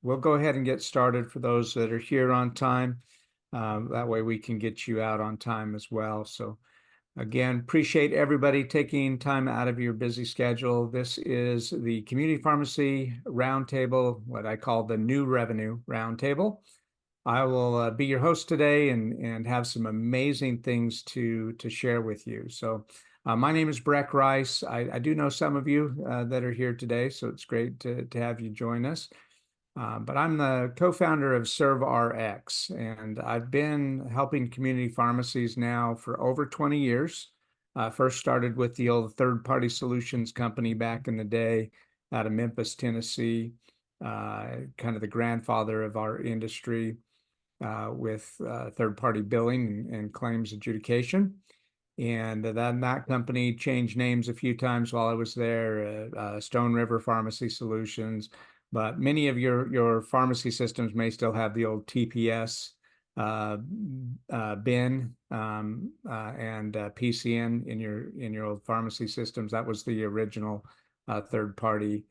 we'll go ahead and get started for those that are here on time. That way we can get you out on time as well. So again, appreciate everybody taking time out of your busy schedule. This is the Community Pharmacy Roundtable, what I call the New Revenue Roundtable. I will be your host today and have some amazing things to share with you. So my name is Breck Rice. I do know some of you that are here today, so it's great to have you join us. But I'm the co-founder of ServeRx, and I've been helping community pharmacies now for over 20 years. First started with the old third-party solutions company back in the day out of Memphis, Tennessee, kind of the grandfather of our industry with third-party billing and claims adjudication. And then that company changed names a few times while I was there, Stone River Pharmacy Solutions. But many of your pharmacy systems may still have the old TPS, BIN, and PCN in your old pharmacy systems. That was the original third-party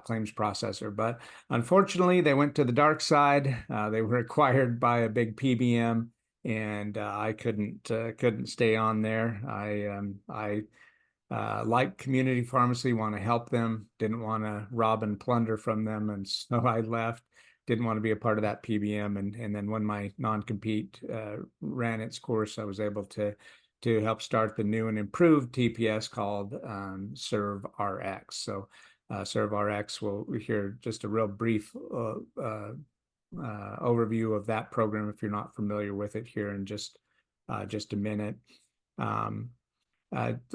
claims processor. But unfortunately, they went to the dark side. They were acquired by a big PBM, and I couldn't stay on there. I like community pharmacy, want to help them, didn't want to rob and plunder from them, and so I left. Didn't want to be a part of that PBM, and then when my non-compete ran its course, I was able to help start the new and improved TPS called ServeRx. So ServeRx will hear just a real brief overview of that program if you're not familiar with it here in just a minute.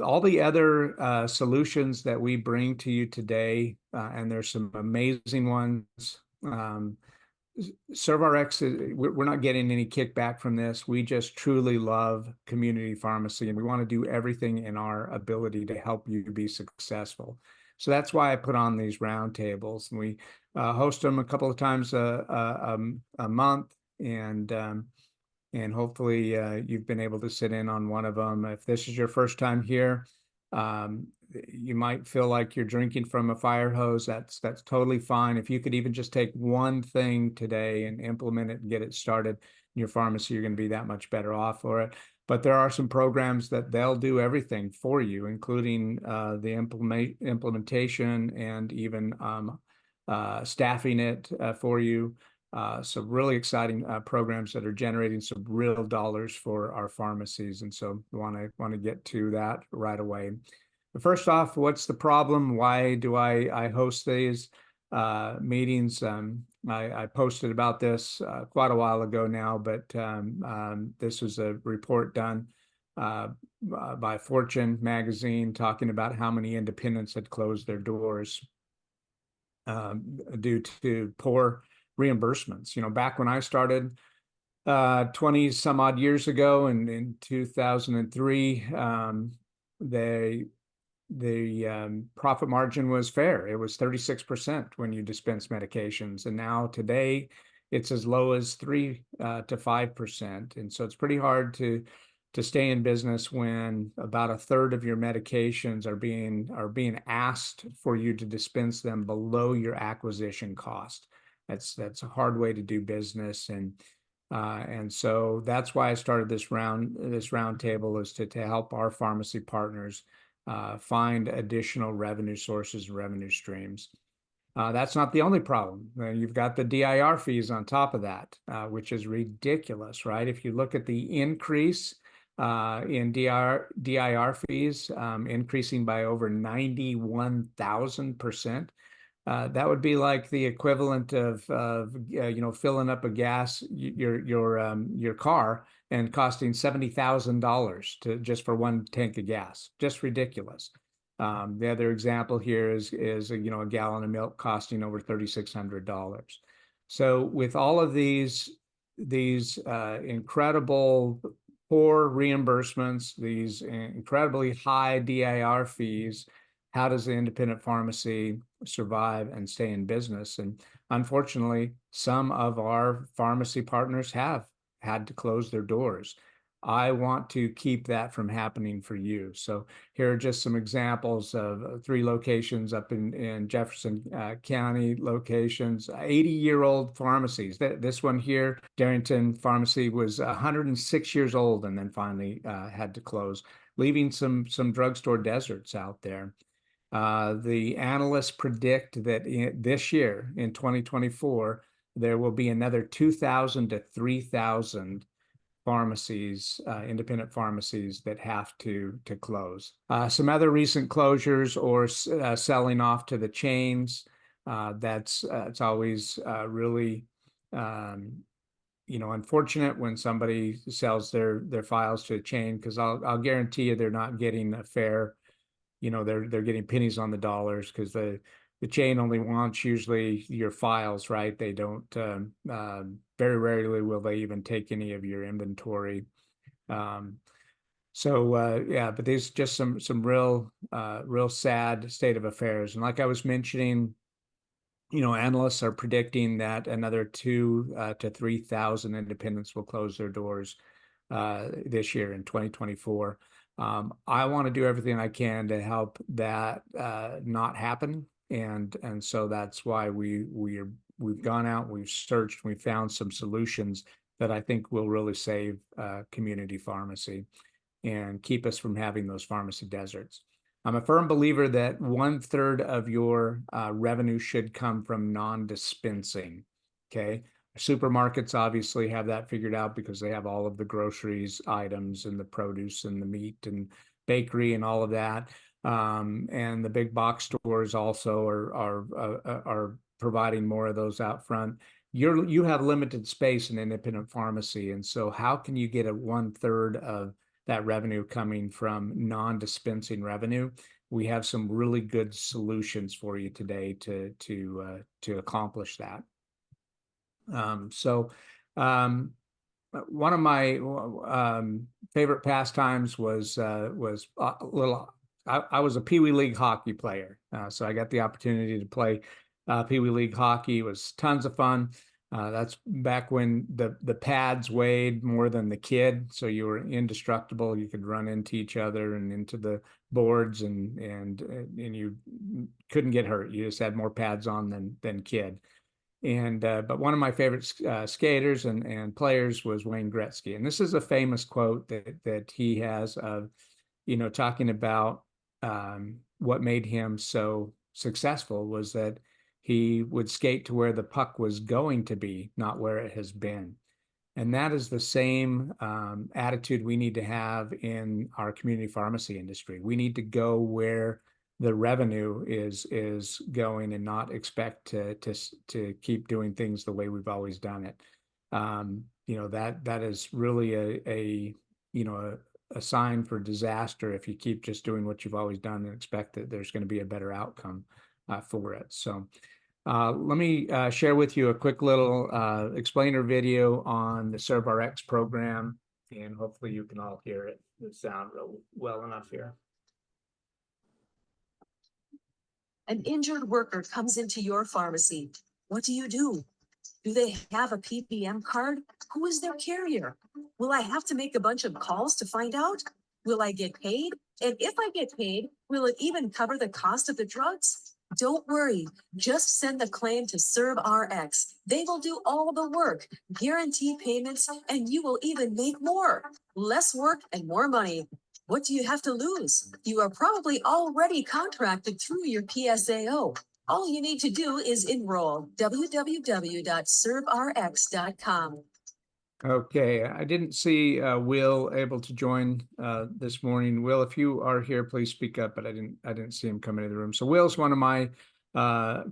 All the other solutions that we bring to you today, and there's some amazing ones. ServeRx, we're not getting any kickback from this. We just truly love community pharmacy, and we want to do everything in our ability to help you be successful. So that's why I put on these roundtables, and we host them a couple of times a month, and hopefully you've been able to sit in on one of them. If this is your first time here, you might feel like you're drinking from a fire hose. That's totally fine. If you could even just take one thing today and implement it and get it started in your pharmacy, you're going to be that much better off for it. But there are some programs that they'll do everything for you, including the implementation and even staffing it for you. So really exciting programs that are generating some real dollars for our pharmacies. And so we want to get to that right away. But first off, what's the problem? Why do I host these meetings? I posted about this quite a while ago now, but this was a report done by Fortune magazine talking about how many independents had closed their doors due to poor reimbursements. You know, back when I started 20 some odd years ago, and in 2003, the profit margin was fair. It was 36% when you dispense medications, and now today it's as low as 3 to 5%. And so it's pretty hard to stay in business when about a third of your medications are being asked for you to dispense them below your acquisition cost. That's a hard way to do business, and so that's why I started this roundtable, is to help our pharmacy partners find additional revenue sources and revenue streams. That's not the only problem. You've got the DIR fees on top of that, which is ridiculous, right? If you look at the increase in DIR fees, increasing by over 91,000%. That would be like the equivalent of filling up your car and costing $70,000 just for one tank of gas. Just ridiculous. The other example here is a gallon of milk costing over $3,600. So with all of these incredible poor reimbursements, these incredibly high DIR fees, how does the independent pharmacy survive and stay in business? And unfortunately, some of our pharmacy partners have had to close their doors. I want to keep that from happening for you. So here are just some examples of 3 locations up in Jefferson County locations, 80-year-old pharmacies. This one here, Darrington Pharmacy, was 106 years old and then finally had to close, leaving some drugstore deserts out there. The analysts predict that this year, in 2024, there will be another 2,000 to 3,000 pharmacies, independent pharmacies that have to close. Some other recent closures or selling off to the chains. It's always really unfortunate when somebody sells their files to a chain, because I'll guarantee you they're not getting a fair, they're getting pennies on the dollars, because the chain only wants usually your files, right? They don't, very rarely will they even take any of your inventory. Yeah, but there's just some real sad state of affairs. And like I was mentioning, analysts are predicting that another 2 to 3,000 independents will close their doors this year in 2024. I want to do everything I can to help that not happen, and so that's why we've gone out, we've searched, we found some solutions that I think will really save community pharmacy and keep us from having those pharmacy deserts. I'm a firm believer that 1/3 of your revenue should come from non-dispensing. Okay. Supermarkets obviously have that figured out because they have all of the groceries items and the produce and the meat and bakery and all of that. And the big box stores also are providing more of those out front. You have limited space in independent pharmacy, and so how can you get a 1/3 of that revenue coming from non-dispensing revenue? We have some really good solutions for you today to accomplish that. One of my favorite pastimes was I was a Pee Wee League hockey player, so I got the opportunity to play Pee Wee League hockey. It was tons of fun. That's back when the pads weighed more than the kid, so you were indestructible. You could run into each other and into the boards, and you couldn't get hurt. You just had more pads on than kid. But one of my favorite skaters and players was Wayne Gretzky, and this is a famous quote that he has of, talking about what made him so successful was that he would skate to where the puck was going to be, not where it has been. And that is the same attitude we need to have in our community pharmacy industry. We need to go where the revenue is going and not expect to keep doing things the way we've always done it. That is really a sign for disaster if you keep just doing what you've always done and expect that there's going to be a better outcome for it. So let me share with you a quick little explainer video on the ServeRx program, and hopefully you can all hear it. It sound well enough here. An injured worker comes into your pharmacy. What do? Do they have a PBM card? Who is their carrier? Will I have to make a bunch of calls to find out? Will I get paid? And if I get paid, will it even cover the cost of the drugs? Don't worry, just send the claim to ServeRx. They will do all the work, guarantee payments, and you will even make more. Less work and more money. What do you have to lose? You are probably already contracted through your PSAO. All you need to do is enroll. www.serverx.com. Okay, I didn't see Will able to join this morning. Will, if you are here, please speak up. But I didn't see him come into the room. So Will's one of my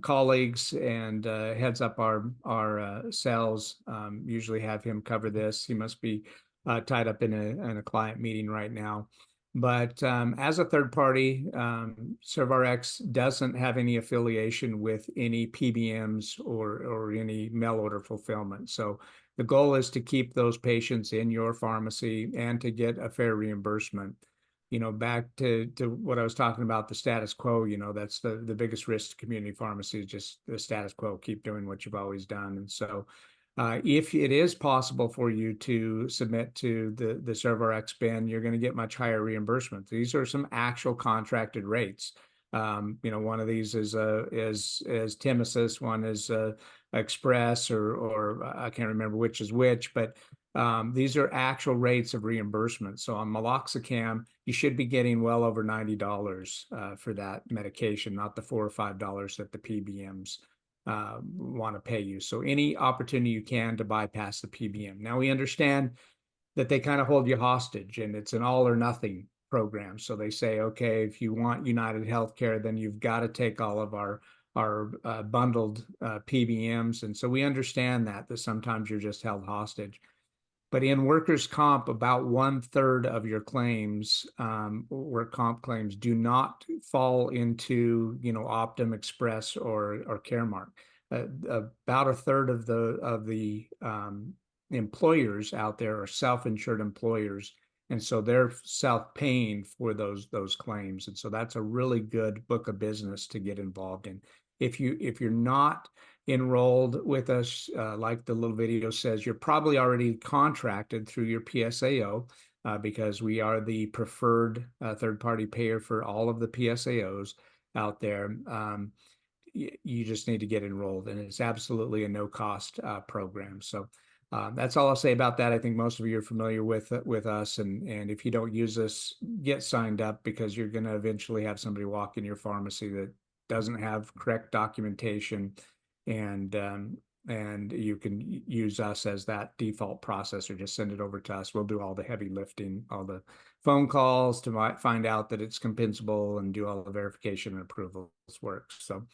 colleagues and heads up our sales. Usually have him cover this. He must be tied up in a client meeting right now. But as a third party, ServeRx doesn't have any affiliation with any PBMs or any mail order fulfillment. So the goal is to keep those patients in your pharmacy and to get a fair reimbursement. Back to what I was talking about, the status quo, that's the biggest risk to community pharmacy, is just the status quo, keep doing what you've always done. And so If it is possible for you to submit to the ServRx bin, you're going to get much higher reimbursement. These are some actual contracted rates. One of these is Timesys, one is Express, or I can't remember which is which, but these are actual rates of reimbursement. So on meloxicam, you should be getting well over $90 for that medication, not the $4 or $5 that the PBMs want to pay you. So any opportunity you can to bypass the PBM. Now we understand that they kind of hold you hostage, and it's an all or nothing program. So they say, okay, if you want United Healthcare, then you've got to take all of our bundled PBMs. And so we understand that sometimes you're just held hostage. But in workers' comp, about 1/3 of your claims, work comp claims, do not fall into, Optum, Express, or Caremark. About 1/3 of the employers out there are self-insured employers, and so they're self-paying for those claims. And so that's a really good book of business to get involved in. If you're not enrolled with us, like the little video says, you're probably already contracted through your PSAO, because we are the preferred third-party payer for all of the PSAOs out there. You just need to get enrolled, and it's absolutely a no-cost program. So that's all I'll say about that. I think most of you are familiar with us, and if you don't use us, get signed up, because you're going to eventually have somebody walk in your pharmacy that doesn't have correct documentation, and you can use us as that default processor. Just send it over to us. We'll do all the heavy lifting, all the phone calls to find out that it's compensable, and do all the verification and approvals work. So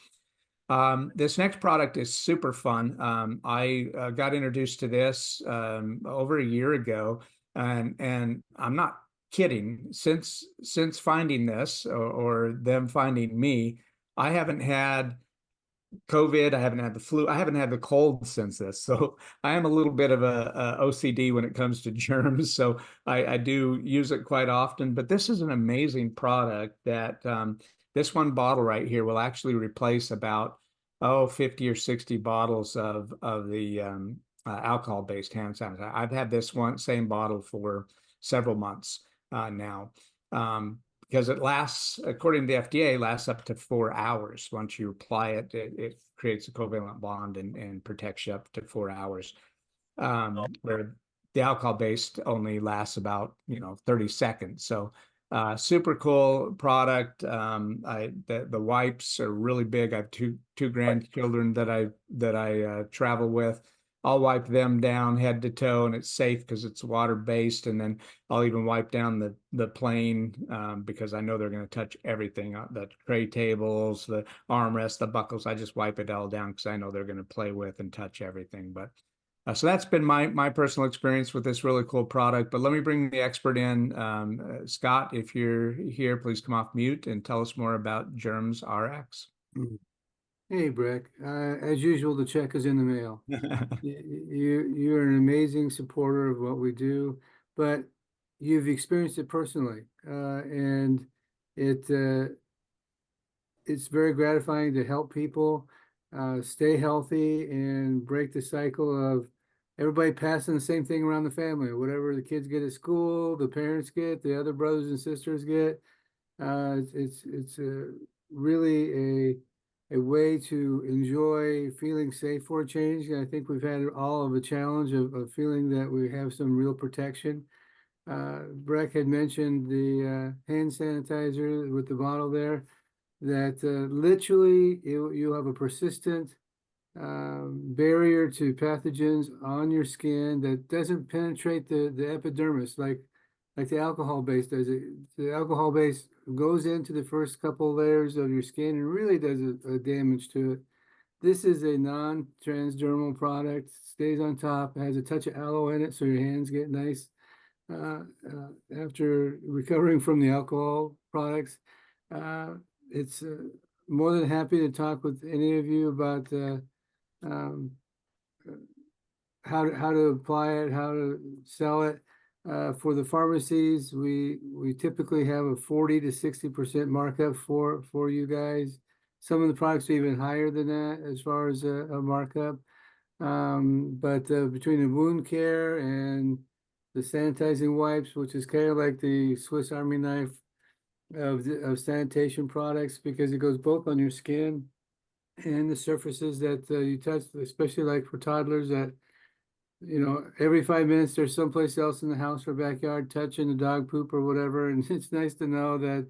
this next product is super fun. I got introduced to this over a year ago, and I'm not kidding. Since finding this, or them finding me, I haven't had COVID, I haven't had the flu, I haven't had the cold since this. So I am a little bit of a OCD when it comes to germs. So I do use it quite often. But this is an amazing product that this one bottle right here will actually replace about 50 or 60 bottles of the alcohol-based hand sanitizer. I've had this same bottle for several months now. Because it lasts, according to the FDA, lasts up to 4 hours. Once you apply it, it creates a covalent bond and protects you up to 4 hours. Where the alcohol-based only lasts about 30 seconds. So super cool product. The wipes are really big. I have two grandchildren that I travel with. I'll wipe them down head to toe, and it's safe because it's water-based. And then I'll even wipe down the plane, because I know they're going to touch everything, the tray tables, the armrests, the buckles. I just wipe it all down because I know they're going to play with and touch everything. But so that's been my personal experience with this really cool product. But let me bring the expert in. Scott, if you're here, please come off mute and tell us more about Germs RX. Hey, Breck. As usual, the check is in the mail. You're an amazing supporter of what we do, but you've experienced it personally, and it's very gratifying to help people stay healthy and break the cycle of everybody passing the same thing around the family. Whatever the kids get at school, the parents get, the other brothers and sisters get. It's really a way to enjoy feeling safe for a change. And I think we've had all of a challenge of feeling that we have some real protection. Breck had mentioned the hand sanitizer with the bottle there, that literally you have a persistent barrier to pathogens on your skin that doesn't penetrate the epidermis like the alcohol base does. The alcohol base goes into the first couple layers of your skin and really does a damage to it. This is a non-transdermal product, stays on top, has a touch of aloe in it, so your hands get nice after recovering from the alcohol products. It's more than happy to talk with any of you about how to apply it, how to sell it. For the pharmacies, we typically have a 40 to 60% markup for you guys. Some of the products are even higher than that as far as a markup. But between the wound care and the sanitizing wipes, which is kind of like the Swiss Army knife of sanitation products, because it goes both on your skin and the surfaces that you touch, especially like for toddlers that, every 5 minutes there's someplace else in the house or backyard touching the dog poop or whatever. And it's nice to know that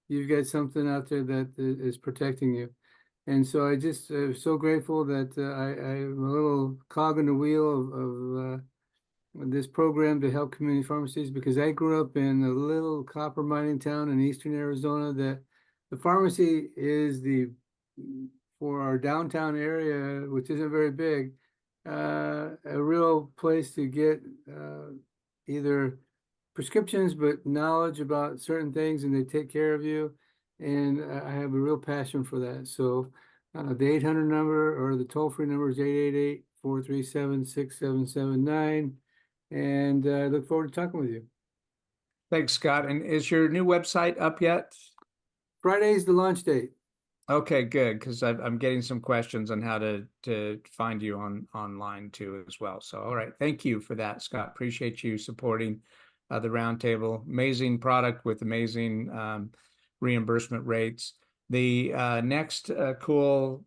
you've got something out there that is protecting you. And so I just so grateful that I'm a little cog in the wheel of this program to help community pharmacies, because I grew up in a little copper mining town in eastern Arizona that the pharmacy is for our downtown area, which isn't very big, a real place to get either prescriptions, but knowledge about certain things, and they take care of you. And I have a real passion for that. So the 800 number or the toll-free number is 888-437-6779. And I look forward to talking with you. Thanks, Scott. And is your new website up yet? Friday's the launch date. Okay, good, because I'm getting some questions on how to find you online too as well. So, all right, thank you for that, Scott. Appreciate you supporting the Roundtable. Amazing product with amazing reimbursement rates. The next cool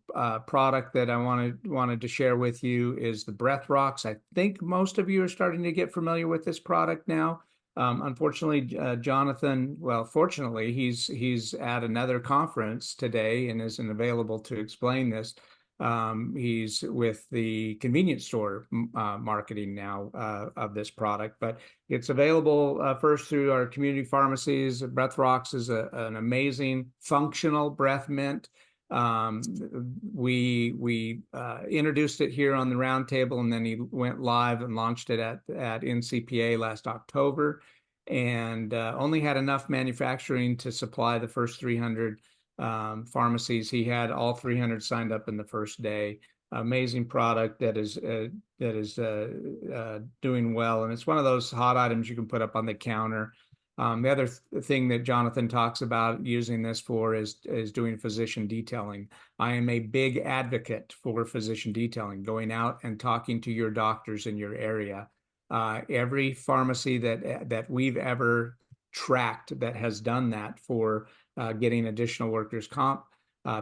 product that I wanted to share with you is the Breath Rocks. I think most of you are starting to get familiar with this product now. Unfortunately, Jonathan, well, fortunately, he's at another conference today and isn't available to explain this. He's with the convenience store marketing now of this product, but it's available first through our community pharmacies. Breath Rocks is an amazing functional breath mint. We introduced it here on the Roundtable, and then he went live and launched it at NCPA last October, and only had enough manufacturing to supply the first 300 pharmacies. He had all 300 signed up in the first day. Amazing product that is doing well, and it's one of those hot items you can put up on the counter. The other thing that Jonathan talks about using this for is doing physician detailing. I am a big advocate for physician detailing, going out and talking to your doctors in your area. Every pharmacy that we've ever tracked that has done that for getting additional workers' comp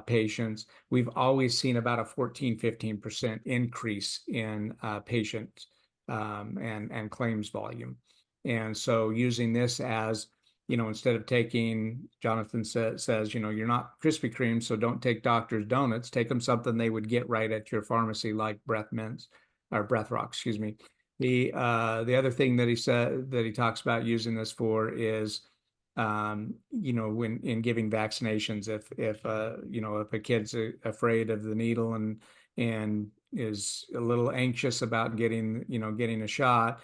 patients, we've always seen about a 14-15% increase in patient and claims volume. And so using this as, instead of taking, Jonathan says, you're not Krispy Kreme, so don't take doctor's donuts, take them something they would get right at your pharmacy, like breath mints or Breath Rock, excuse me. The other thing that he said that he talks about using this for is, when in giving vaccinations, if a kid's afraid of the needle and is a little anxious about getting a shot,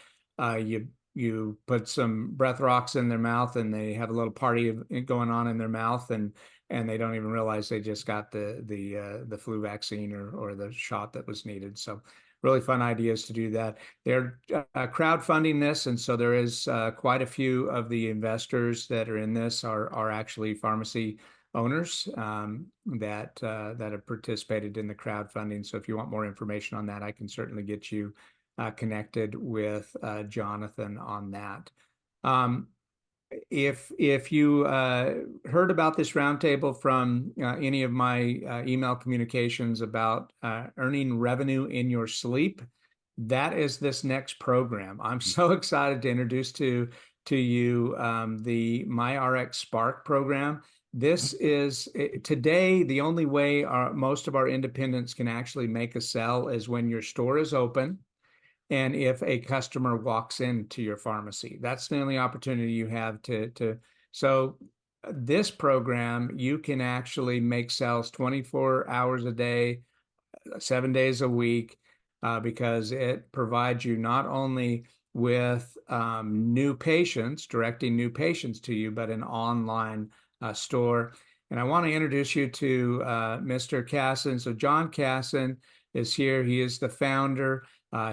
you put some Breath Rocks in their mouth, and they have a little party going on in their mouth, and they don't even realize they just got the flu vaccine or the shot that was needed. So really fun ideas to do that. They're crowdfunding this, and so there is quite a few of the investors that are in this are actually pharmacy owners that have participated in the crowdfunding. So if you want more information on that, I can certainly get you connected with Jonathan on that. If you heard about this roundtable from any of my email communications about earning revenue in your sleep, that is this next program. I'm so excited to introduce to you the MyRx Spark program. This is today the only way most of our independents can actually make a sell is when your store is open, and if a customer walks into your pharmacy. That's the only opportunity you have so this program, you can actually make sales 24 hours a day, 7 days a week, because it provides you not only with new patients, directing new patients to you, but an online store. And I want to introduce you to Mr. Casson. So John Casson is here. He is the founder.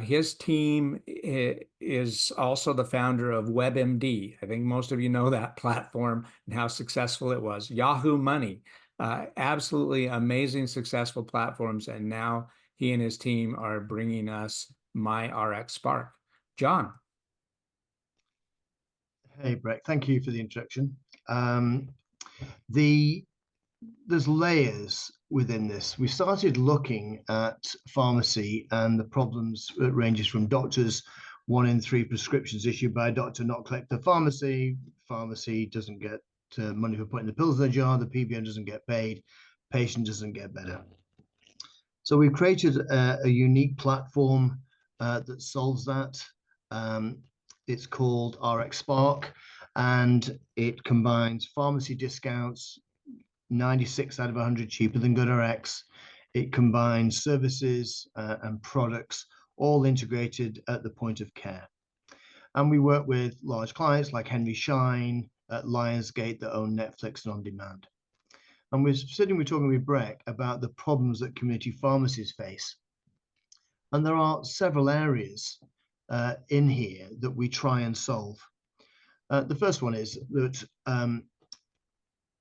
His team is also the founder of WebMD. I think most of you know that platform and how successful it was. Yahoo Money, absolutely amazing, successful platforms. And now he and his team are bringing us My RX Spark. John. Hey, Brett, thank you for the introduction. There's layers within this. We started looking at pharmacy and the problems that ranges from doctors 1 in 3 prescriptions issued by a doctor not collect the pharmacy doesn't get money for putting the pills in the jar, the PBM doesn't get paid, patient doesn't get better. So we've created a unique platform that solves that. It's called RX Spark, and it combines pharmacy discounts, 96 out of 100 cheaper than GoodRx. It combines services and products, all integrated at the point of care. And we work with large clients like Henry Schein, Lionsgate, that own Netflix and On Demand. And we're talking with Breck about the problems that community pharmacies face. And there are several areas in here that we try and solve. The first one is that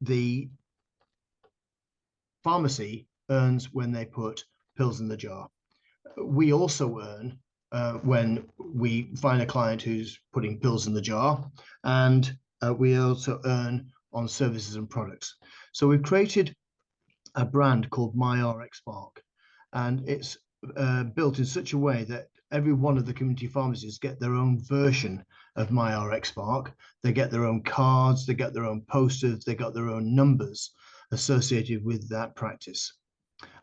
the pharmacy earns when they put pills in the jar. We also earn when we find a client who's putting pills in the jar, and we also earn on services and products. So we've created a brand called My RX Spark, and it's built in such a way that every one of the community pharmacies get their own version of My RX Spark. They get their own cards, they get their own posters, they got their own numbers associated with that practice.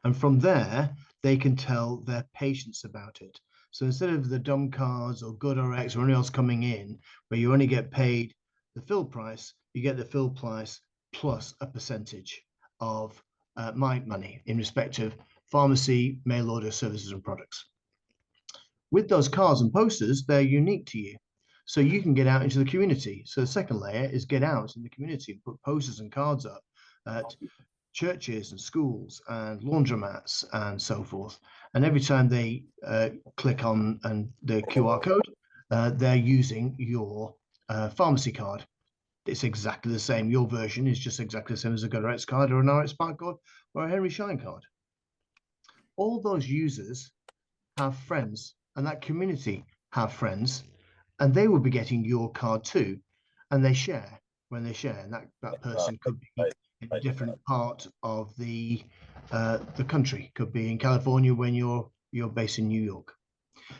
And from there, they can tell their patients about it. So instead of the dumb cards or GoodRx or anything else coming in, where you only get paid the fill price, you get the fill price plus a percentage of my money in respect of pharmacy, mail order, services and products. With those cards and posters, they're unique to you. So you can get out into the community. So the second layer is get out in the community and put posters and cards up at churches and schools and laundromats and so forth. And every time they click on the QR code, they're using your pharmacy card. It's exactly the same. Your version is just exactly the same as a GoodRx card or an RX Spark card or a Henry Schein card. All those users have friends, and that community have friends, and they will be getting your card too. And they share when they share, and that person could be in a different part of the country, could be in California when you're based in New York.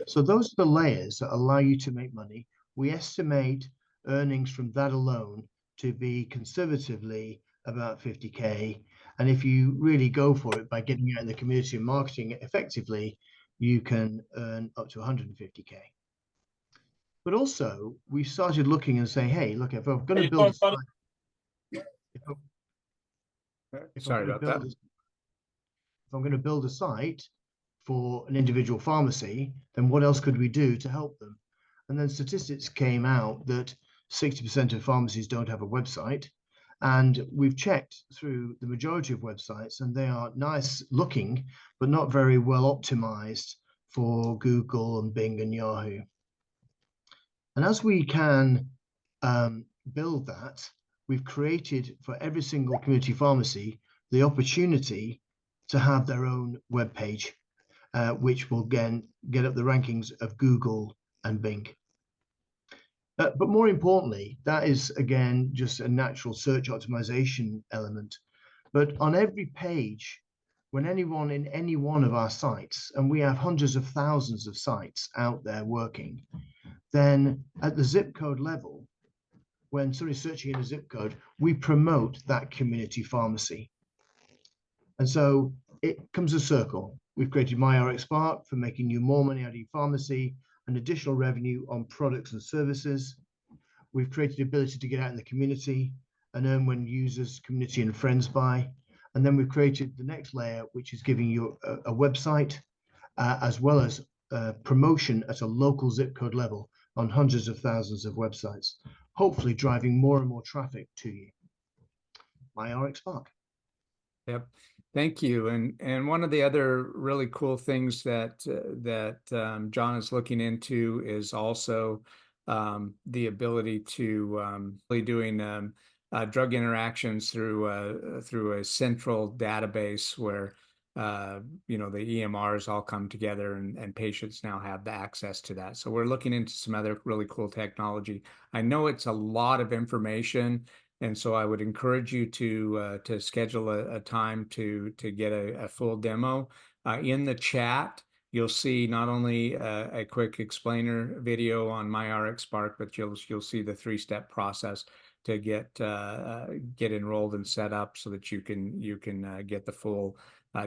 So those are the layers that allow you to make money. We estimate earnings from that alone to be conservatively about 50K. And if you really go for it by getting out in the community and marketing it effectively, you can earn up to 150K. But also, we started looking and saying, hey, look, if I'm going to build a site, if I'm going to build a site for an individual pharmacy, then what else could we do to help them? And then statistics came out that 60% of pharmacies don't have a website. And we've checked through the majority of websites, and they are nice looking, but not very well optimized for Google and Bing and Yahoo. And as we can build that, we've created for every single community pharmacy the opportunity to have their own web page, which will again get up the rankings of Google and Bing. But more importantly, that is again just a natural search optimization element. But on every page, when anyone in any one of our sites, and we have hundreds of thousands of sites out there working, then at the zip code level, when somebody's searching in a zip code, we promote that community pharmacy. And so it comes a circle. We've created My RX Spark for making you more money out of your pharmacy and additional revenue on products and services. We've created the ability to get out in the community and earn when users, community and friends buy. And then we've created the next layer, which is giving you a website, as well as promotion at a local zip code level on hundreds of thousands of websites, hopefully driving more and more traffic to you. My RX Spark. Yep. Thank you. And one of the other really cool things that John is looking into is also the ability to doing drug interactions through a central database where you know, the EMRs all come together and patients now have the access to that. So we're looking into some other really cool technology. I know it's a lot of information, and so I would encourage you to schedule a time to get a full demo. In the chat, you'll see not only a quick explainer video on MyRxSpark, but you'll see the 3-step process to get enrolled and set up so that you can get the full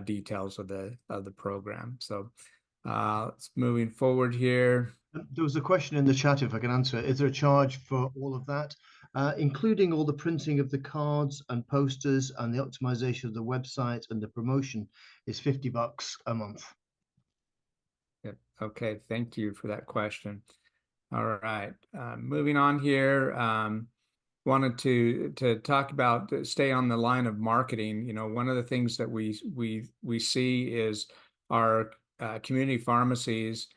details of the program. So let's moving forward here. There was a question in the chat, if I can answer. Is there a charge for all of that, including all the printing of the cards and posters and the optimization of the website and the promotion is $50 a month. Yep. Okay, thank you for that question. All right, moving on here. Wanted to talk about, stay on the line of marketing. You know, one of the things that we see is our community pharmacies.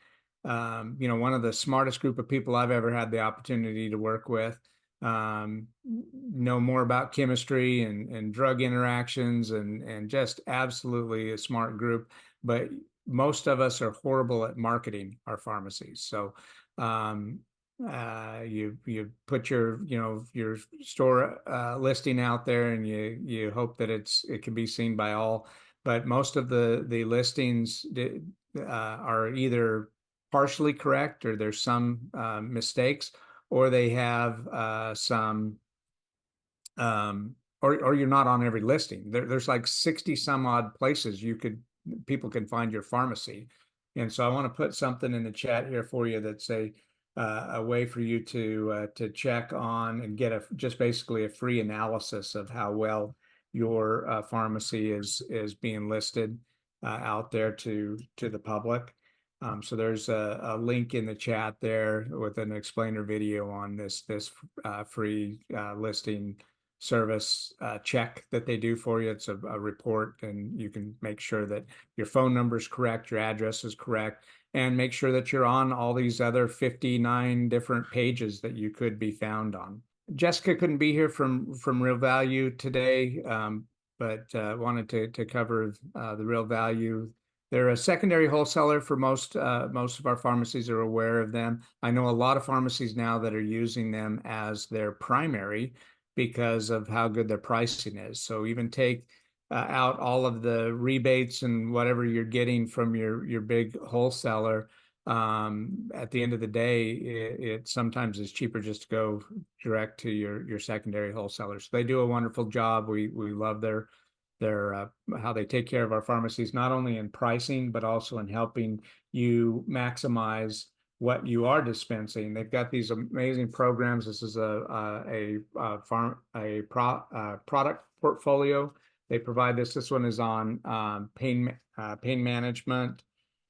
You know, one of the smartest group of people I've ever had the opportunity to work with. Know more about chemistry and drug interactions and just absolutely a smart group. But most of us are horrible at marketing our pharmacies. So you put your your store listing out there, and you hope that it can be seen by all, but most of the listings are either partially correct, or there's some mistakes, or they have some or you're not on every listing. There's like 60 some odd places people can find your pharmacy. And so I want to put something in the chat here for you that's a way for you to check on and get just basically a free analysis of how well your pharmacy is being listed out there to the public. So there's a link in the chat there with an explainer video on this free listing service check that they do for you. It's a report, and you can make sure that your phone number is correct, your address is correct, and make sure that you're on all these other 59 different pages that you could be found on. Jessica couldn't be here from Real Value today, but wanted to cover the Real Value. They're a secondary wholesaler for most of our pharmacies are aware of them. I know a lot of pharmacies now that are using them as their primary because of how good their pricing is. So even take out all of the rebates and whatever you're getting from your big wholesaler. At the end of the day, it sometimes is cheaper just to go direct to your secondary wholesalers. They do a wonderful job. We love their how they take care of our pharmacies, not only in pricing, but also in helping you maximize what you are dispensing. They've got these amazing programs. This is a product portfolio. They provide this. This one is on pain management,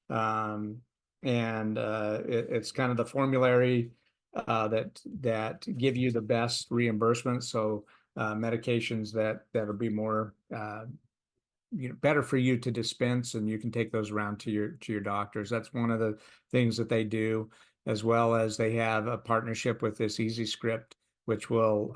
and it's kind of the formulary that give you the best reimbursements. So medications that will be more better for you to dispense, and you can take those around to your doctors. That's one of the things that they do, as well as they have a partnership with this Easy Script, which will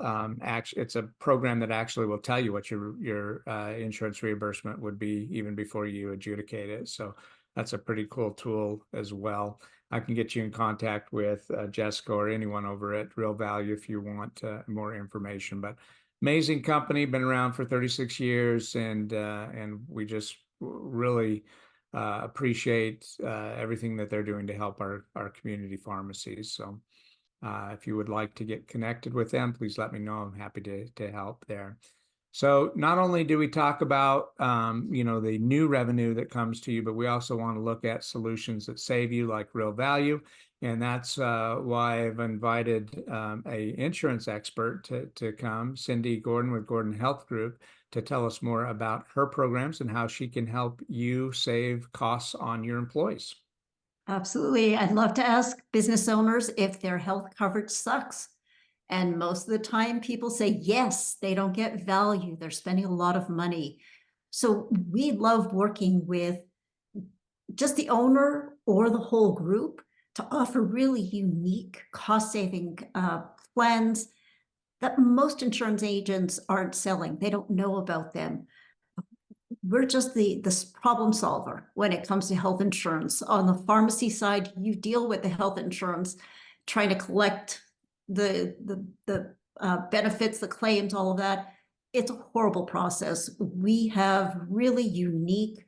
it's a program that actually will tell you what your insurance reimbursement would be even before you adjudicate it. So that's a pretty cool tool as well. I can get you in contact with Jessica or anyone over at Real Value if you want more information. But amazing company, been around for 36 years, and we just really appreciate everything that they're doing to help our community pharmacies. So if you would like to get connected with them, please let me know. I'm happy to help there. So not only do we talk about the new revenue that comes to you, but we also want to look at solutions that save you, like Real Value. And that's why I've invited a insurance expert to come, Cindy Gordon with Gordon Health Group, to tell us more about her programs and how she can help you save costs on your employees. Absolutely. I'd love to ask business owners if their health coverage sucks. And most of the time people say, yes, they don't get value. They're spending a lot of money. So we love working with just the owner or the whole group to offer really unique cost-saving plans that most insurance agents aren't selling. They don't know about them. we're just the problem solver when it comes to health insurance. On the pharmacy side, you deal with the health insurance, trying to collect the benefits, the claims, all of that. It's a horrible process. We have really unique,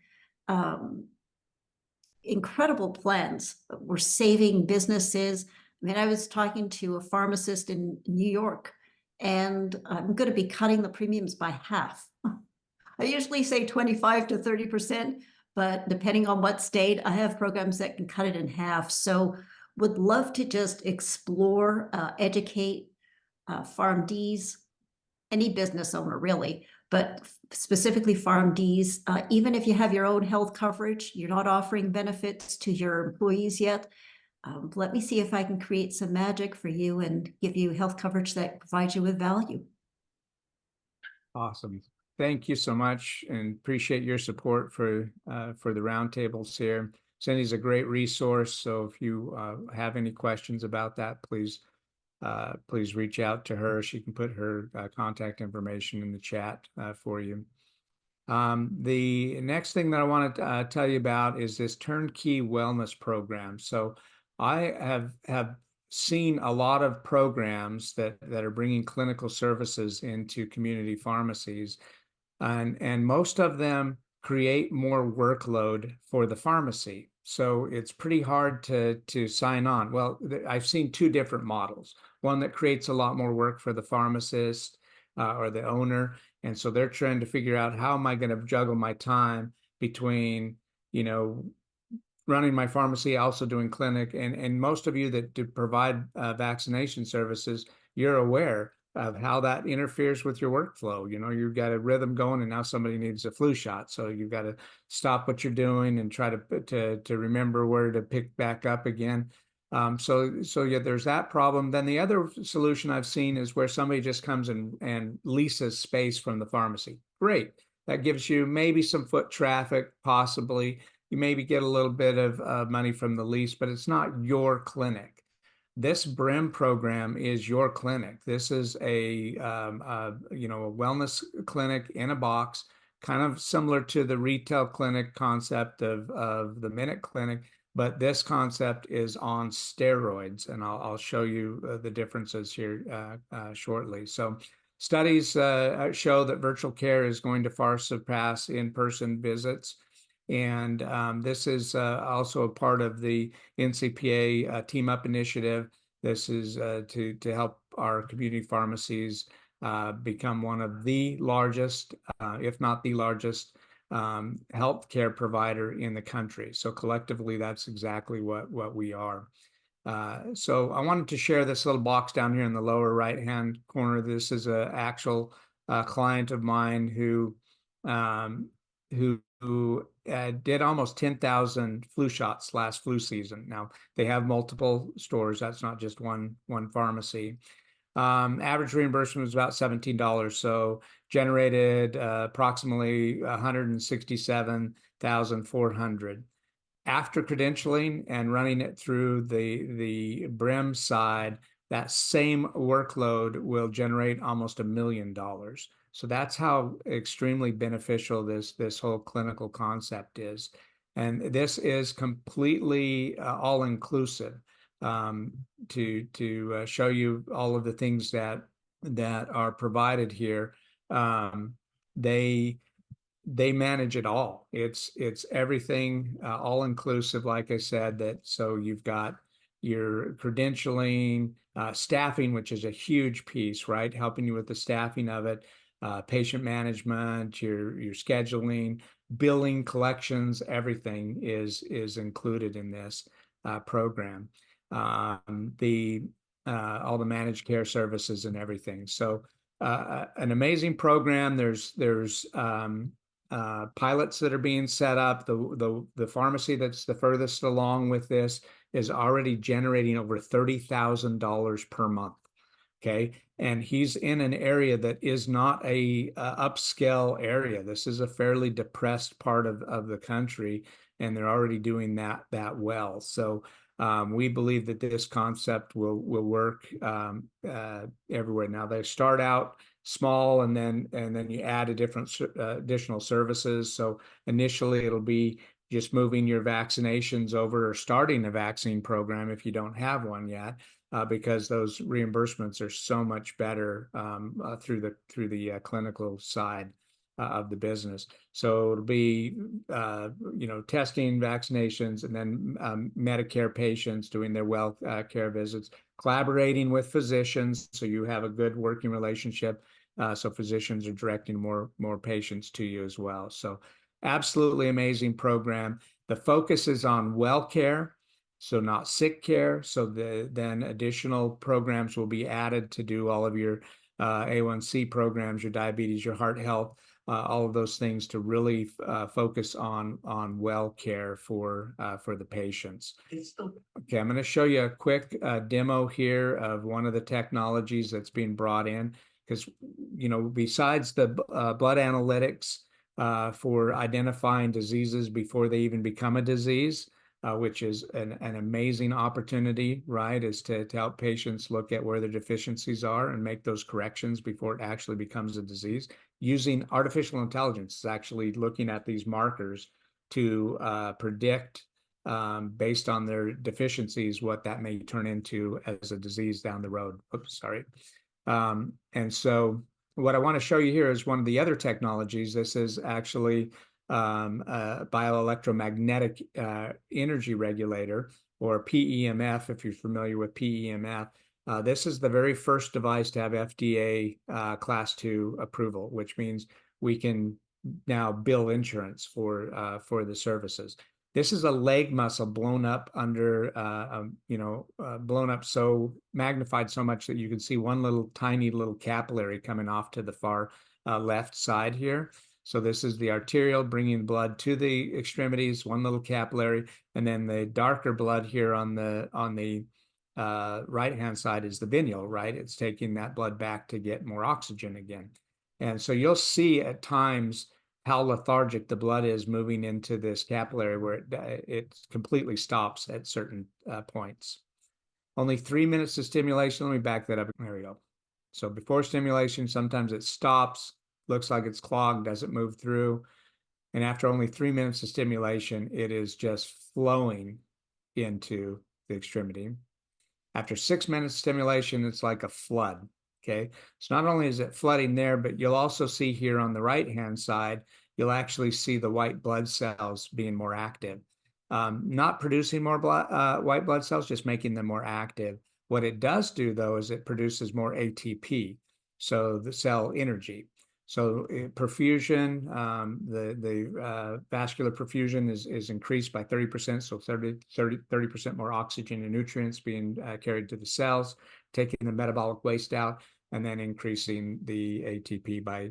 incredible plans. We're saving businesses. I mean, I was talking to a pharmacist in New York, and I'm going to be cutting the premiums by half. I usually say 25 to 30%, but depending on what state, I have programs that can cut it in half. So would love to just explore, educate PharmDs, any business owner really, but specifically PharmDs. Even if you have your own health coverage, you're not offering benefits to your employees yet. Let me see if I can create some magic for you and give you health coverage that provides you with value. Awesome. Thank you so much, and appreciate your support for the roundtables here. Cindy's a great resource, so if you have any questions about that, please reach out to her. She can put her contact information in the chat for you. The next thing that I want to tell you about is this turnkey wellness program. So I have seen a lot of programs that are bringing clinical services into community pharmacies, and most of them create more workload for the pharmacy. So it's pretty hard to sign on. Well, I've seen two different models. One that creates a lot more work for the pharmacist or the owner, and so they're trying to figure out, how am I going to juggle my time between, running my pharmacy, also doing clinic, and most of you that do provide vaccination services, you're aware of how that interferes with your workflow. You've got a rhythm going, and now somebody needs a flu shot, so you've got to stop what you're doing and try to remember where to pick back up again. So yeah, there's that problem. Then the other solution I've seen is where somebody just comes and leases space from the pharmacy. Great. That gives you maybe some foot traffic, possibly. You maybe get a little bit of money from the lease, but it's not your clinic. This BRIM program is your clinic. This is a wellness clinic in a box, kind of similar to the retail clinic concept of the Minute Clinic, but this concept is on steroids, and I'll show you the differences here shortly. So studies show that virtual care is going to far surpass in-person visits. And this is also a part of the NCPA Team Up initiative. This is to help our community pharmacies become one of the largest, if not the largest, healthcare provider in the country. So collectively, that's exactly what we are. So I wanted to share this little box down here in the lower right-hand corner. This is an actual client of mine who did almost 10,000 flu shots last flu season. Now, they have multiple stores. That's not just one pharmacy. Average reimbursement was about $17, so generated approximately $167,400. After credentialing and running it through the BRIM side, that same workload will generate almost $1 million. So that's how extremely beneficial this whole clinical concept is. And this is completely all-inclusive to show you all of the things that are provided here. They manage it all. It's everything all-inclusive, like I said, so you've got your credentialing, staffing, which is a huge piece, right? Helping you with the staffing of it. Patient management, your scheduling, billing, collections, everything is included in this program. All the managed care services and everything. So an amazing program. There's pilots that are being set up. The pharmacy that's the furthest along with this is already generating over $30,000 per month. Okay, and he's in an area that is not a upscale area. This is a fairly depressed part of the country, and they're already doing that well. So we believe that this concept will work everywhere. Now, they start out small, and then you add additional services. So initially it'll be just moving your vaccinations over or starting a vaccine program if you don't have one yet, because those reimbursements are so much better through the clinical side of the business. So it'll be testing, vaccinations, and then Medicare patients doing their well care visits, collaborating with physicians so you have a good working relationship. So physicians are directing more patients to you as well. So absolutely amazing program. The focus is on well care, so not sick care. So then additional programs will be added to do all of your A1C programs, your diabetes, your heart health, all of those things to really focus on well care for the patients. Okay, I'm going to show you a quick demo here of one of the technologies that's being brought in, because besides the blood analytics for identifying diseases before they even become a disease, which is an amazing opportunity, right? Is to help patients look at where their deficiencies are and make those corrections before it actually becomes a disease. Using artificial intelligence, is actually looking at these markers to predict, based on their deficiencies, what that may turn into as a disease down the road. Oops, sorry. And so what I want to show you here is one of the other technologies. This is actually a bioelectromagnetic energy regulator, or PEMF, if you're familiar with PEMF. This is the very first device to have FDA Class 2 approval, which means we can now bill insurance for the services. This is a leg muscle blown up under, blown up, so magnified so much that you can see one little tiny little capillary coming off to the far left side here. So this is the arterial bringing blood to the extremities, one little capillary, and then the darker blood here on the right-hand side is the venual, right? It's taking that blood back to get more oxygen again. And so you'll see at times how lethargic the blood is moving into this capillary, where it completely stops at certain points. Only 3 minutes of stimulation. Let me back that up. There we go. So before stimulation, sometimes it stops, looks like it's clogged, doesn't move through. And after only 3 minutes of stimulation, it is just flowing into the extremity. After 6 minutes of stimulation, it's like a flood. Okay, so not only is it flooding there, but you'll also see here on the right-hand side, you'll actually see the white blood cells being more active. Not producing more white blood cells, just making them more active. What it does do, though, is it produces more ATP, so the cell energy. So perfusion, the vascular perfusion is increased by 30%, so 30% more oxygen and nutrients being carried to the cells, taking the metabolic waste out, and then increasing the ATP by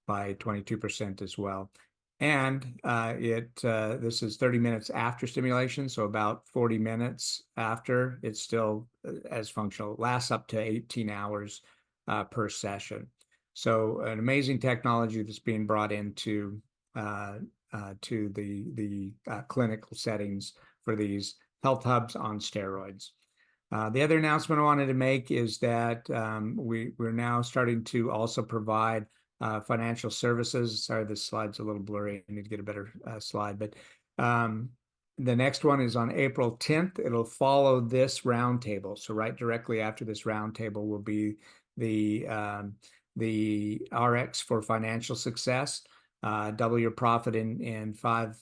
22% as well. And this is 30 minutes after stimulation, so about 40 minutes after, it's still as functional. It lasts up to 18 hours per session. So an amazing technology that's being brought into to the clinical settings for these health hubs on steroids. The other announcement I wanted to make is that we're now starting to also provide financial services. Sorry, this slide's a little blurry. I need to get a better slide. But the next one is on April 10th. It'll follow this roundtable. So right directly after this roundtable will be the RX for financial success. Double your profit in five,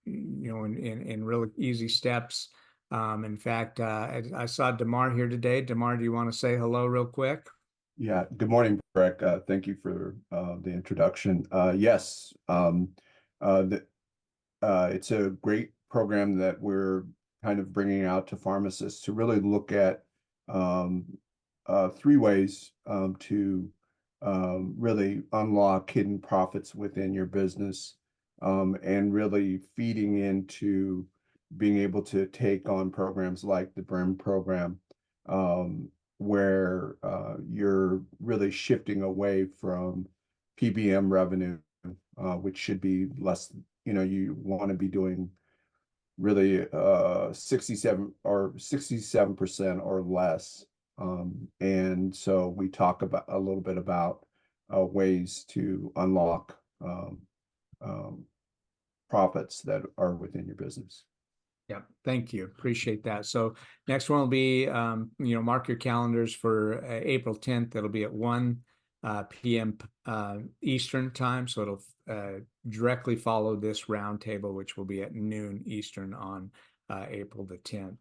in really easy steps. In fact, I saw Damar here today. Damar, do you want to say hello real quick? Yeah, good morning, Breck. Thank you for the introduction. Yes, it's a great program that we're kind of bringing out to pharmacists to really look at 3 ways to really unlock hidden profits within your business, and really feeding into being able to take on programs like the BRIM program, where you're really shifting away from PBM revenue, which should be less. You want to be doing really 67% or less And so we talk about a little bit about ways to unlock profits that are within your business. Yeah, thank you. Appreciate that. So next one will be, mark your calendars for April 10th. It'll be at 1 p.m. Eastern time. So it'll directly follow this roundtable, which will be at noon Eastern on April the 10th.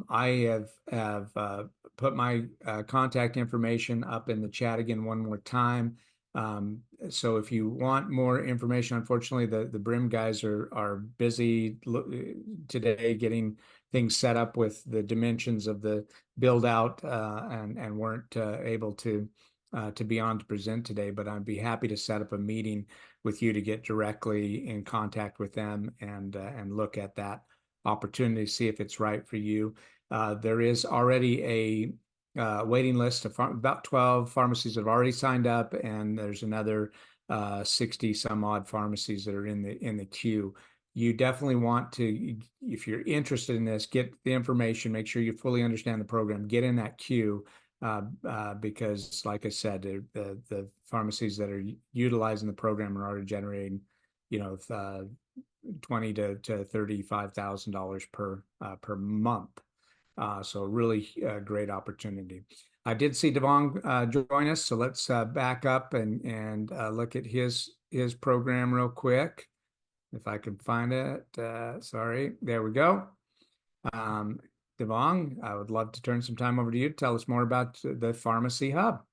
I have put my contact information up in the chat again one more time. So if you want more information, unfortunately, the Brim guys are busy today getting things set up with the dimensions of the build out and weren't able to be on to present today. But I'd be happy to set up a meeting with you to get directly in contact with them and look at that opportunity, see if it's right for you. There is already a waiting list of about 12 pharmacies that have already signed up, and there's another 60 some odd pharmacies that are in the queue. You definitely want to, if you're interested in this, get the information, make sure you fully understand the program, get in that queue, because like I said, the pharmacies that are utilizing the program are already generating, $20,000 to $35,000 per month. So really great opportunity. I did see Devon join us, so let's back up and look at his program real quick. If I can find it, sorry, there we go. Devon, I would love to turn some time over to you to tell us more about the Pharmacy Hub.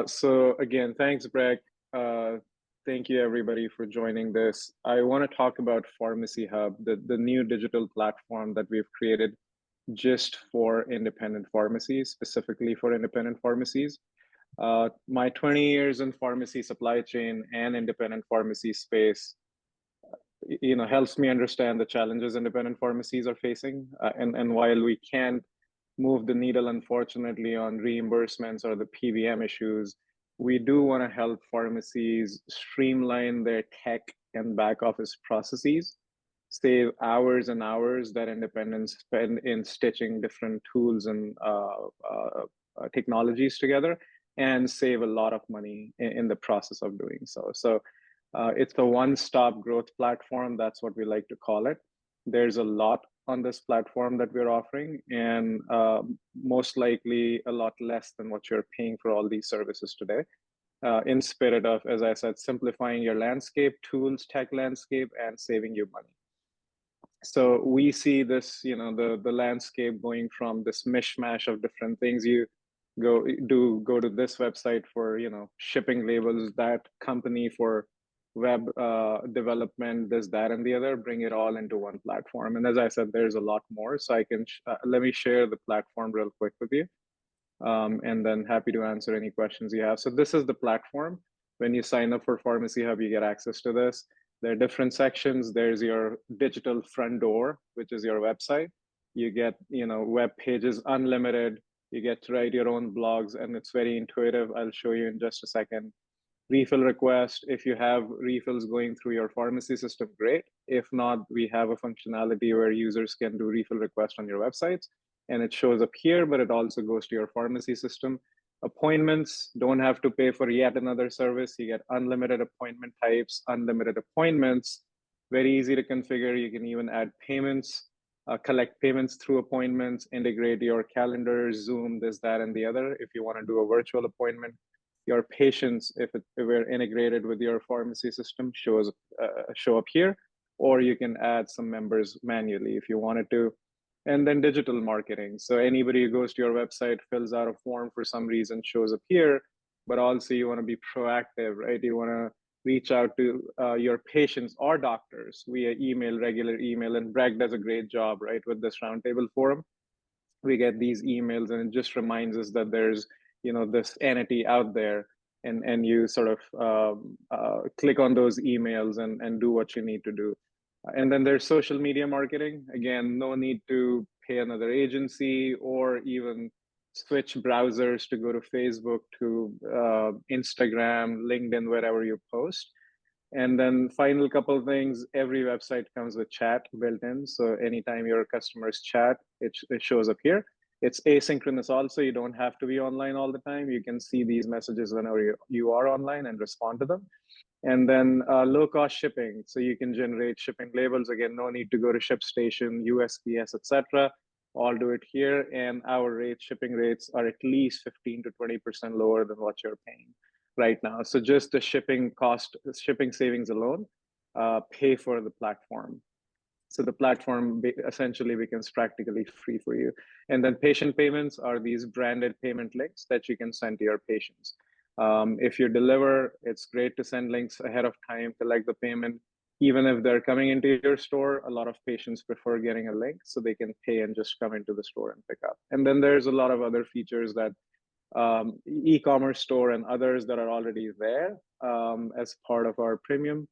So again, thanks, Breck. Thank you everybody for joining this. I want to talk about Pharmacy Hub, the new digital platform that we've created just for independent pharmacies, specifically for independent pharmacies. My 20 years in pharmacy supply chain and independent pharmacy space, helps me understand the challenges independent pharmacies are facing. And while we can't move the needle, unfortunately, on reimbursements or the PBM issues, we do want to help pharmacies streamline their tech and back office processes, save hours and hours that independents spend in stitching different tools and technologies together, and save a lot of money in the process of doing so. So it's a one-stop growth platform. That's what we like to call it. There's a lot on this platform that we're offering, and most likely a lot less than what you're paying for all these services today. In spirit of, as I said, simplifying your landscape, tools, tech landscape, and saving you money. So we see this, the landscape going from this mishmash of different things. You go to this website for, shipping labels, that company for web development, this, that, and the other, bring it all into one platform. And as I said, there's a lot more. So I can, let me share the platform real quick with you. And then happy to answer any questions you have. So this is the platform. When you sign up for Pharmacy Hub, you get access to this. There are different sections. There's your digital front door, which is your website. You get, web pages unlimited. You get to write your own blogs, and it's very intuitive. I'll show you in just a second. Refill request. If you have refills going through your pharmacy system, great. If not, we have a functionality where users can do refill requests on your websites, and it shows up here, but it also goes to your pharmacy system. Appointments, don't have to pay for yet another service. You get unlimited appointment types, unlimited appointments, very easy to configure. You can even add payments, collect payments through appointments, integrate your calendar, Zoom, this, that, and the other. If you want to do a virtual appointment, your patients, if we're integrated with your pharmacy system, show up here, or you can add some members manually if you wanted to. And then digital marketing. So anybody who goes to your website, fills out a form for some reason, shows up here, but also you want to be proactive, right? You want to reach out to your patients or doctors via email, regular email, and Bragg does a great job, right? With this Roundtable forum, we get these emails, and it just reminds us that there's, this entity out there, and you sort of click on those emails and do what you need to do. And then there's social media marketing. Again, no need to pay another agency or even switch browsers to go to Facebook, to Instagram, LinkedIn, wherever you post. And then final couple of things, every website comes with chat built in. So anytime your customers chat, it shows up here. It's asynchronous also. You don't have to be online all the time. You can see these messages whenever you are online and respond to them. And then low cost shipping. So you can generate shipping labels. Again, no need to go to ShipStation, USPS, etc. All do it here. And our shipping rates are at least 15 to 20% lower than what you're paying right now. So just the shipping cost, shipping savings alone, pay for the platform. So the platform essentially becomes practically free for you. And then patient payments are these branded payment links that you can send to your patients. If you deliver, it's great to send links ahead of time, collect the payment. Even if they're coming into your store, a lot of patients prefer getting a link so they can pay and just come into the store and pick up. And then there's a lot of other features that e-commerce store and others that are already there as part of our premium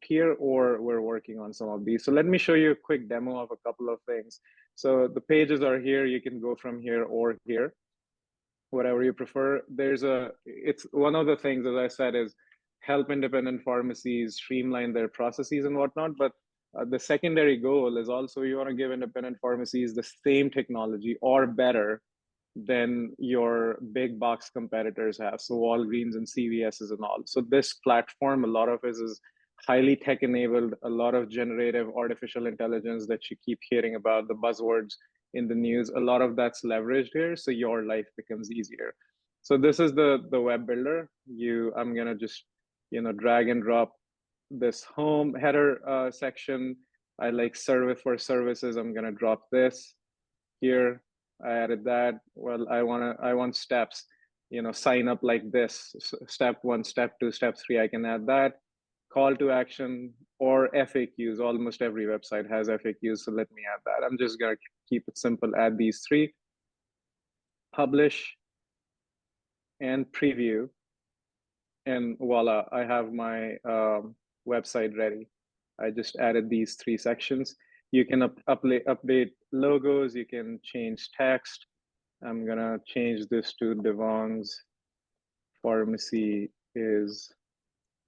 tier, or we're working on some of these. So let me show you a quick demo of a couple of things. So the pages are here. You can go from here or here, whatever you prefer. It's one of the things, as I said, is help independent pharmacies streamline their processes and whatnot. But the secondary goal is also you want to give independent pharmacies the same technology or better than your big box competitors have. So Walgreens and CVS's and all. So this platform, a lot of it is highly tech enabled, a lot of generative artificial intelligence that you keep hearing about, the buzzwords in the news, a lot of that's leveraged here. So your life becomes easier. So this is the web builder. I'm gonna just, drag and drop this home header section. I like service for services. I'm gonna drop this here. I added that. Well, I want steps, sign up like this, step 1, step 2, step 3, I can add that. Call to action or FAQs. Almost every website has FAQs, so let me add that. I'm just gonna keep it simple, add these 3. Publish and preview. And voila, I have my website ready. I just added these 3 sections. You can update logos, you can change text. I'm gonna change this to Devon's pharmacy is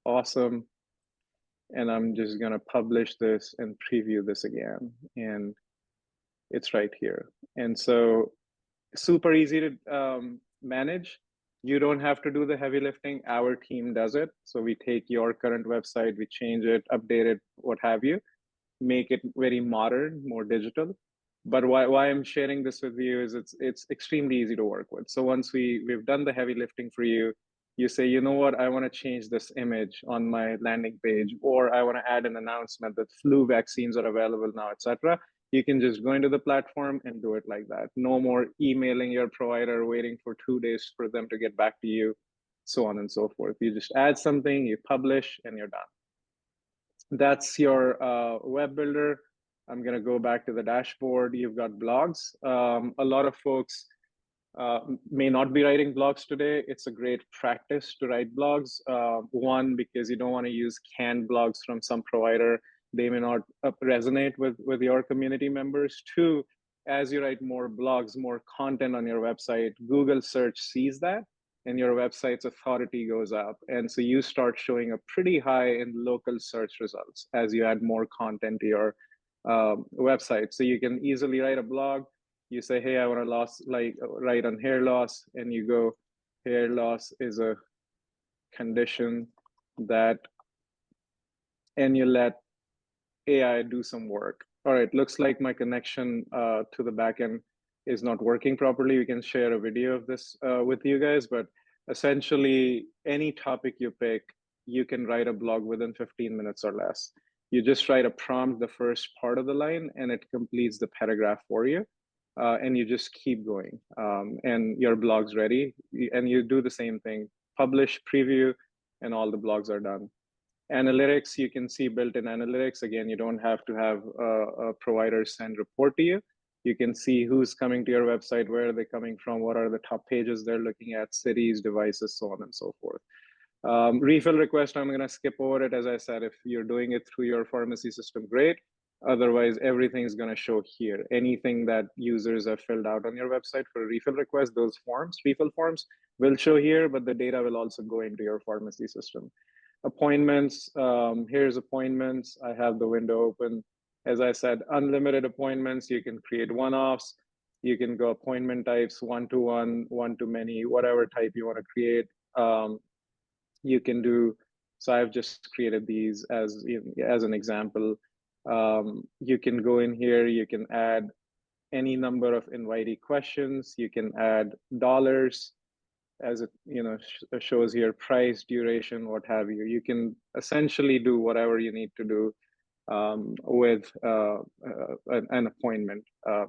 awesome. And I'm just gonna publish this and preview this again. And it's right here. And so super easy to manage. You don't have to do the heavy lifting. Our team does it. So we take your current website, we change it, update it, what have you, make it very modern, more digital. But why I'm sharing this with you is it's extremely easy to work with. So once we've done the heavy lifting for you, you say, you know what, I want to change this image on my landing page, or I want to add an announcement that flu vaccines are available now, etc. You can just go into the platform and do it like that. No more emailing your provider, waiting for 2 days for them to get back to you, so on and so forth. You just add something, you publish, and you're done. That's your web builder. I'm going to go back to the dashboard. You've got blogs. A lot of folks may not be writing blogs today. It's a great practice to write blogs. One, because you don't want to use canned blogs from some provider. They may not resonate with your community members. 2, as you write more blogs, more content on your website, Google search sees that and your website's authority goes up. And so you start showing up pretty high in local search results as you add more content to your website. So you can easily write a blog. You say, hey, I want to write on hair loss, and you go, hair loss is a condition that, and you let AI do some work. All right, looks like my connection to the backend is not working properly. We can share a video of this with you guys, but essentially any topic you pick, you can write a blog within 15 minutes or less. You just write a prompt, the first part of the line, and it completes the paragraph for you. And you just keep going, and your blog's ready. And you do the same thing, publish, preview, and all the blogs are done. Analytics, you can see built-in analytics. Again, you don't have to have a provider send report to you. You can see who's coming to your website, where are they coming from, what are the top pages they're looking at, cities, devices, so on and so forth. Refill request, I'm going to skip over it. As I said, if you're doing it through your pharmacy system, great. Otherwise, everything's going to show here. Anything that users have filled out on your website for a refill request, those forms, refill forms, will show here, but the data will also go into your pharmacy system. Appointments, here's appointments. I have the window open. As I said, unlimited appointments. You can create one-offs. You can go appointment types, one-to-one, one-to-many, whatever type you want to create. You can do, so I've just created these as an example. You can go in here, you can add any number of invitee questions, you can add dollars, as it shows here, price, duration, what have you. You can essentially do whatever you need to do with an appointment.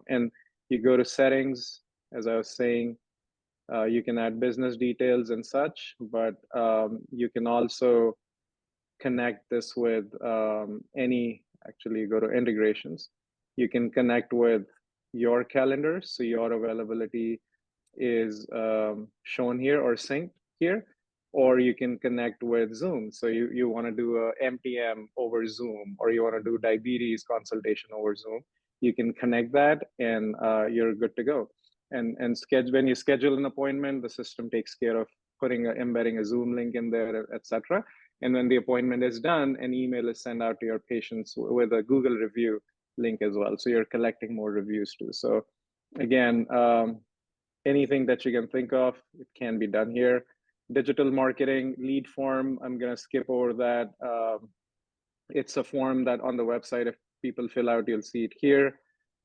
And you go to settings, as I was saying, you can add business details and such, but you can also connect this with actually go to integrations. You can connect with your calendar, so your availability is shown here or synced here, or you can connect with Zoom. So you want to do a MTM over Zoom, or you want to do diabetes consultation over Zoom. You can connect that, and you're good to go. And when you schedule an appointment, the system takes care of embedding a Zoom link in there, etc. And when the appointment is done, an email is sent out to your patients with a Google review link as well. So you're collecting more reviews too. So again, anything that you can think of, it can be done here. Digital marketing lead form, I'm going to skip over that. It's a form that on the website, if people fill out, you'll see it here.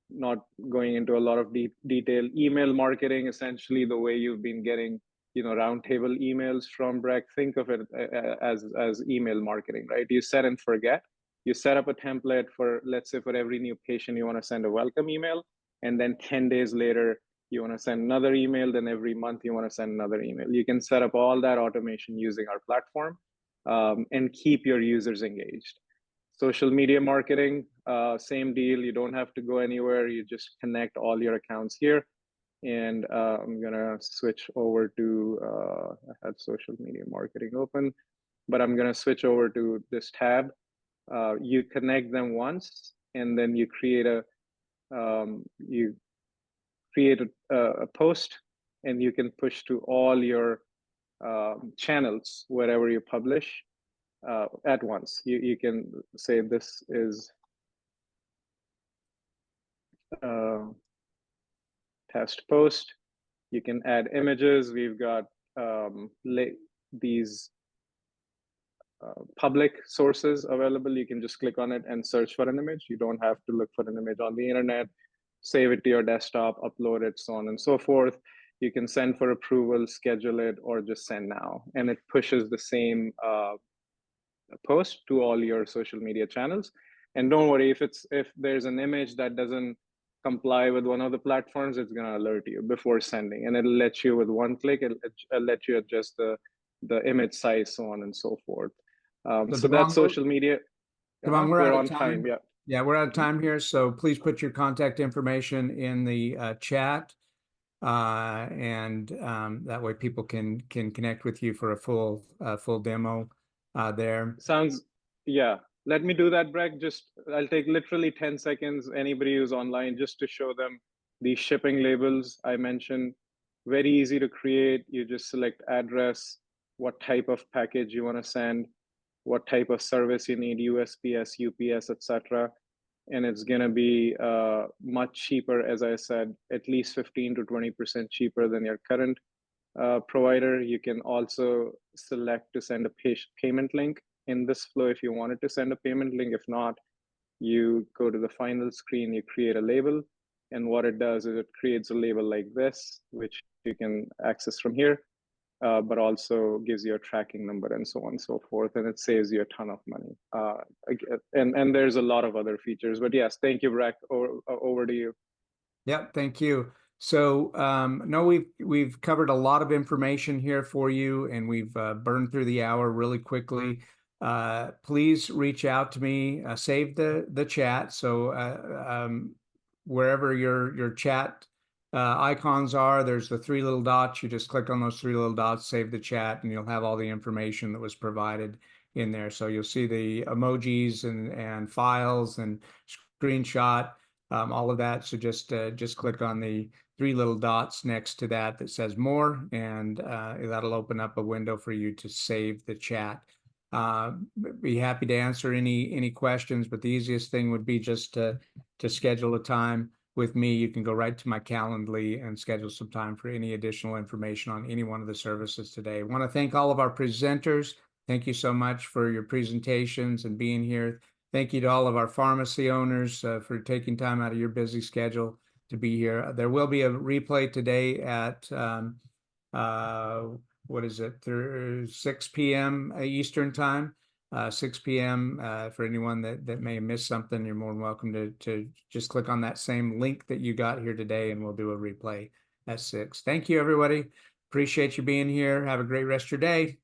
Not going into a lot of deep detail. Email marketing, essentially the way you've been getting Roundtable emails from Breck. Think of it as email marketing, right? You set and forget. You set up a template for, let's say, for every new patient, you want to send a welcome email, and then 10 days later, you want to send another email, then every month you want to send another email. You can set up all that automation using our platform and keep your users engaged. Social media marketing, same deal. You don't have to go anywhere. You just connect all your accounts here. And I'm gonna switch over to, I had social media marketing open, but I'm gonna switch over to this tab. You connect them once, and then you create a post, and you can push to all your channels wherever you publish at once. You can say this is test post. You can add images. We've got these public sources available. You can just click on it and search for an image. You don't have to look for an image on the internet. Save it to your desktop, upload it, so on and so forth. You can send for approval, schedule it, or just send now. And it pushes the same post to all your social media channels. And don't worry, if there's an image that doesn't comply with one of the platforms, it's going to alert you before sending, and it'll let you, with one click, it'll let you adjust the image size, so on and so forth. So that's social media. Devon, we're out of time. Yeah. Yeah, we're out of time here. So please put your contact information in the chat, and that way people can connect with you for a full demo there. Sounds, yeah. Let me do that, Breck. I'll take literally 10 seconds, anybody who's online, just to show them these shipping labels I mentioned. Very easy to create. You just select address, what type of package you want to send, what type of service you need, USPS, UPS, etc. And it's going to be much cheaper, as I said, at least 15 to 20% cheaper than your current provider. You can also select to send a payment link in this flow if you wanted to send a payment link. If not, you go to the final screen, you create a label, and what it does is it creates a label like this, which you can access from here, but also gives you a tracking number and so on and so forth, and it saves you a ton of money. And there's a lot of other features, but yes, thank you, Breck. Over to you. Yep, thank you. So no, we've covered a lot of information here for you, and we've burned through the hour really quickly. Please reach out to me. Save the chat. So wherever your chat icons are, there's the three little dots. You just click on those three little dots, save the chat, and you'll have all the information that was provided in there. So you'll see the emojis and files and screenshot, all of that. So just click on the three little dots next to that says more, and that'll open up a window for you to save the chat. Be happy to answer any questions, but the easiest thing would be just to schedule a time with me, you can go right to my Calendly and schedule some time for any additional information on any one of the services today. I want to thank all of our presenters. Thank you so much for your presentations and being here. Thank you to all of our pharmacy owners for taking time out of your busy schedule to be here. There will be a replay today at what is it, 6 p.m. Eastern time. 6 p.m. For anyone that may have missed something, you're more than welcome to just click on that same link that you got here today, and we'll do a replay at 6. Thank you, everybody. Appreciate you being here. Have a great rest of your day.